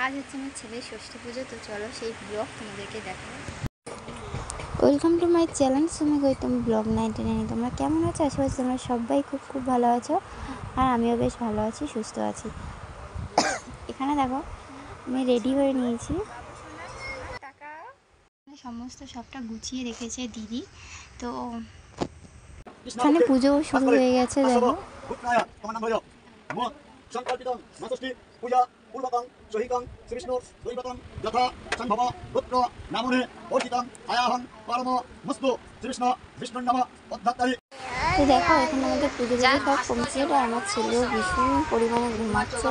আজ হচ্ছে আমার ছেলের ষষ্ঠী পুজো, তো চলো সেই ব্লগ তোমাদেরকে দেখাবো। Welcome to my channel Sumi Gautam blog 99। তোমরা কেমন আছো? আশা করছি তোমরা সবাই খুব ভালো আছো, আর আমিও বেশ ভালো আছি, সুস্থ আছি। এখানে দেখো আমি রেডি হয়ে নিয়েছি, সমস্ত সবটা গুছিয়ে রেখেছে দিদি। তো এখানে পুজো শুরু হয়ে গেছে। দেখো সংকল্পিতং মাতষ্টি পূজা পূর্বকং সহিকং শ্রীবিষ্ণু দৈবতং যথা সম্ভব পুত্র নামনে অর্জিতং আয়াহং পরম মস্তু শ্রীবিষ্ণু বিষ্ণুর নাম অধ্যাত্তারি। তো দেখো এখানে আমাদের পুজো সব কমপ্লিট, আর আমার ছেলেও ভীষণ পরিমাণে ঘুমাচ্ছে।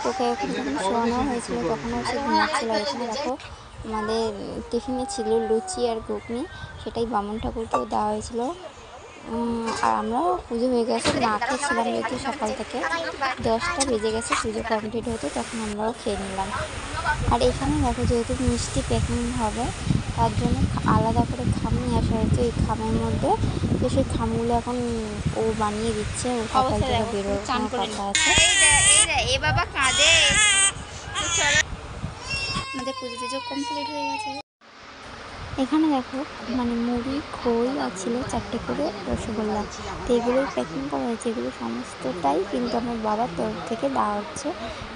ওকে এখন যখন শোয়ানো হয়েছিল তখন সে ঘুমাচ্ছিল। এখানে দেখো আমাদের টিফিনে ছিল লুচি আর ঘুগনি, সেটাই বামুন ঠাকুরকেও দেওয়া হয়েছিল। আর আমরাও পুজো হয়ে গেছে, না খেয়েছিলাম যেহেতু সকাল থেকে 10টা বেজে গেছে পুজো কমপ্লিট হতে, তখন আমরাও খেয়ে নিলাম। আর এখানে দেখো যেহেতু মিষ্টি প্যাকিং হবে তার জন্য আলাদা করে খাম নিয়ে আসা হয়েছে। এই খামের মধ্যে তো সেই খামগুলো এখন ও বানিয়ে দিচ্ছে, ও সকাল থেকে বেরোর কথা আছে। আমাদের পুজো টুজো কমপ্লিট হয়ে গেছে। এখানে দেখো মানে মুড়ি খই আর ছিল 4টে করে রসগোল্লা, তো এগুলোই প্যাকিং করা হয়েছে। এগুলো সমস্তটাই কিন্তু আমার বাবার তরফ থেকে দেওয়া হচ্ছে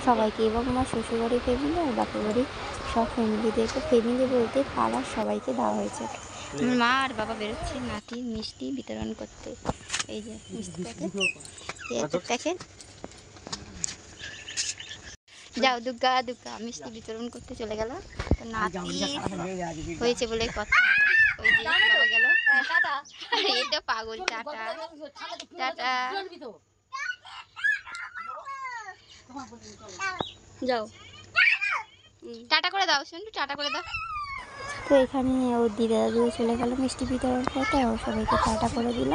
সবাইকে, এবং আমার শ্বশুরবাড়ির ফ্যামিলি আর বাপের বাড়ির সব ফ্যামিলিদেরকে, ফ্যামিলি বলতে পাড়ার সবাইকে দেওয়া হয়েছে। আমার মা আর বাবা বেরোচ্ছে নাতি মিষ্টি বিতরণ করতে। এই যে মিষ্টি প্যাকেট, যাও দুর্গা দুর্গা মিষ্টি বিতরণ করতে চলে গেল। তো নাতি হয়েছে বলে কথা, ওই যে বাবা গেল, এটা পাগল। টাটা টাটা, যাও টাটা করে দাও, শুনবি টাটা করে দাও। তো এখানে ওর দিদা দাদুও চলে গেল মিষ্টি বিতরণ করতে, ও সবাইকে টাটা করে দিল।